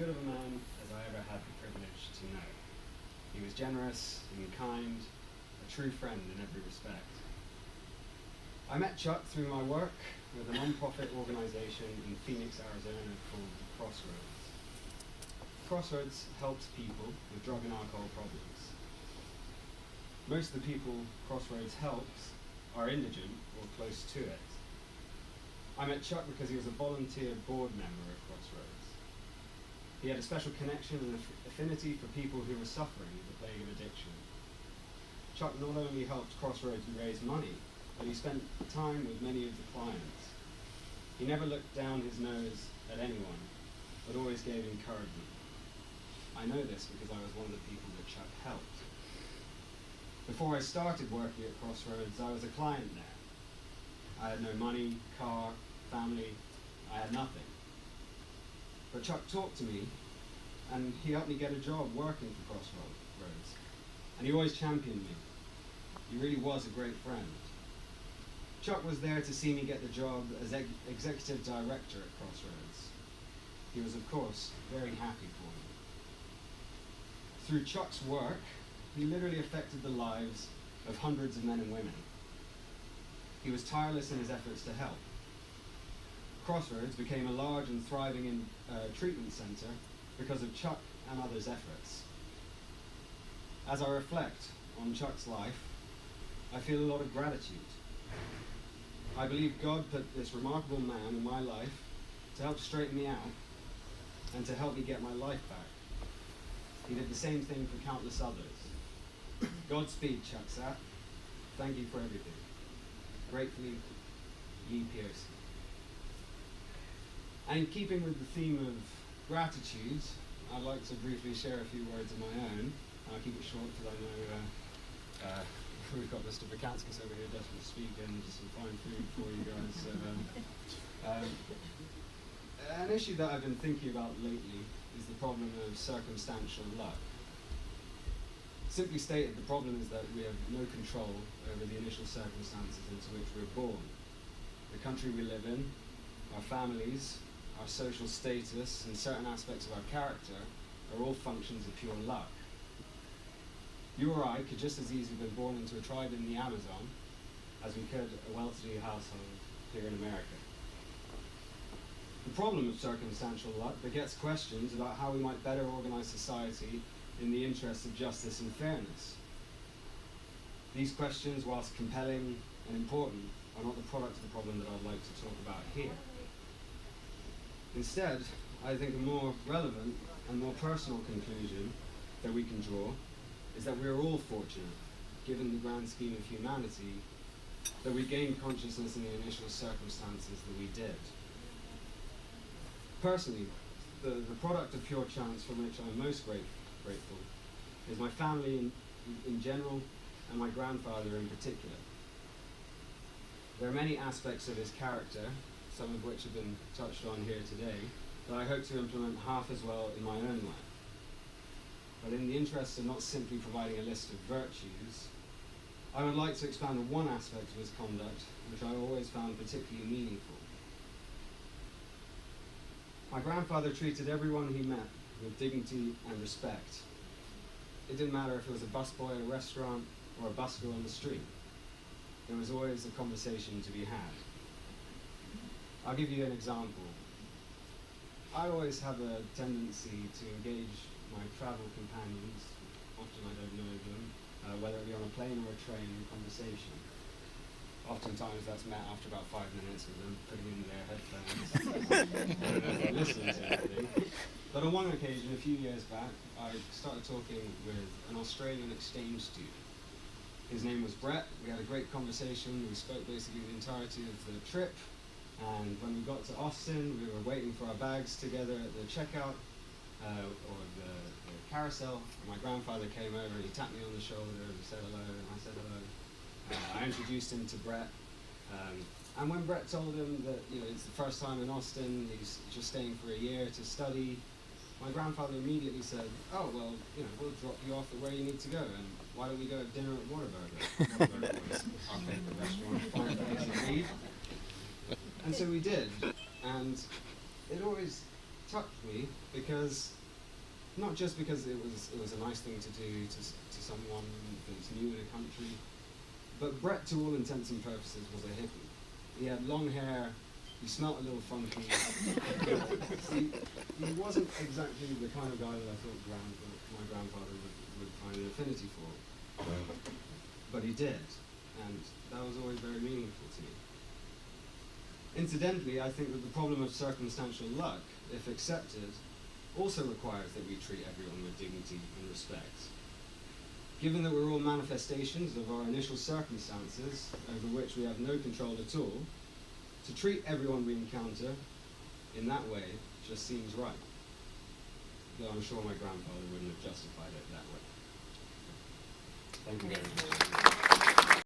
good of a man as I ever had the privilege to know. He was generous and kind, a true friend in every respect. I met Chuck through my work with a non-profit organization in Phoenix, Arizona called Crossroads. Crossroads helps people with drug and alcohol problems. Most of the people Crossroads helps are indigent or close to it. I met Chuck because he was a volunteer board member at Crossroads. He had a special connection and affinity for people who were suffering with the plague of addiction. Chuck not only helped Crossroads raise money, but he spent time with many of the clients. He never looked down his nose at anyone, but always gave encouragement. I know this because I was one of the people that Chuck helped. Before I started working at Crossroads, I was a client there. I had no money, car, family, I had nothing. But Chuck talked to me, and he helped me get a job working for Crossroads. And he always championed me. He really was a great friend. Chuck was there to see me get the job as executive director at Crossroads. He was, of course, very happy for me. Through Chuck's work, he literally affected the lives of hundreds of men and women. He was tireless in his efforts to help. Crossroads became a large and thriving treatment center because of Chuck and others' efforts. As I reflect on Chuck's life, I feel a lot of gratitude. I believe God put this remarkable man in my life to help straighten me out and to help me get my life back. He did the same thing for countless others. Godspeed, Chuck Sapp. Thank you for everything. Gratefully, Yi Pearson. And in keeping with the theme of gratitude, I'd like to briefly share a few words of my own. I'll keep it short because I know we've got Mr. Vakanskis over here desperate to speak and just some fine food for you guys. So, an issue that I've been thinking about lately is the problem of circumstantial luck. Simply stated, the problem is that we have no control over the initial circumstances into which we're born. The country we live in, our families, our social status, and certain aspects of our character are all functions of pure luck. You or I could just as easily have been born into a tribe in the Amazon as we could a well-to-do household here in America. The problem of circumstantial luck begets questions about how we might better organize society in the interests of justice and fairness. These questions, whilst compelling and important, are not the product of the problem that I'd like to talk about here. Instead, I think a more relevant and more personal conclusion that we can draw is that we are all fortunate, given the grand scheme of humanity, that we gained consciousness in the initial circumstances that we did. Personally, the product of pure chance from which I'm most grateful is my family in general and my grandfather in particular. There are many aspects of his character, some of which have been touched on here today, that I hope to implement half as well in my own life. But in the interest of not simply providing a list of virtues, I would like to expand on one aspect of his conduct which I always found particularly meaningful. My grandfather treated everyone he met with dignity and respect. It didn't matter if it was a busboy at a restaurant or a busker on the street. There was always a conversation to be had. I'll give you an example. I always have a tendency to engage my travel companions, often I don't know them, whether it be on a plane or a train, in conversation. Oftentimes that's met after about 5 minutes with them putting in their headphones and listening to everything. But on one occasion, a few years back, I started talking with an Australian exchange student. His name was Brett. We had a great conversation. We spoke basically the entirety of the trip. And when we got to Austin, we were waiting for our bags together at the checkout, or the carousel. And my grandfather came over and he tapped me on the shoulder and he said hello, and I said hello. I introduced him to Brett, and when Brett told him that it's the first time in Austin, he's just staying for a year to study, my grandfather immediately said, "Oh well, we'll drop you off at where you need to go, and why don't we go have dinner at Whataburger?" Whataburger was our favorite restaurant, fine place to eat. And so we did, and it always touched me because, not just because it was a nice thing to do to someone that's new in a country, but Brett, to all intents and purposes, was a hippie. He had long hair, he smelt a little funky. he wasn't exactly the kind of guy that I thought my grandfather would find an affinity for. But he did, and that was always very meaningful to me. Incidentally, I think that the problem of circumstantial luck, if accepted, also requires that we treat everyone with dignity and respect. Given that we're all manifestations of our initial circumstances, over which we have no control at all, to treat everyone we encounter in that way just seems right. Though I'm sure my grandfather wouldn't have justified it that way. Thank you very much.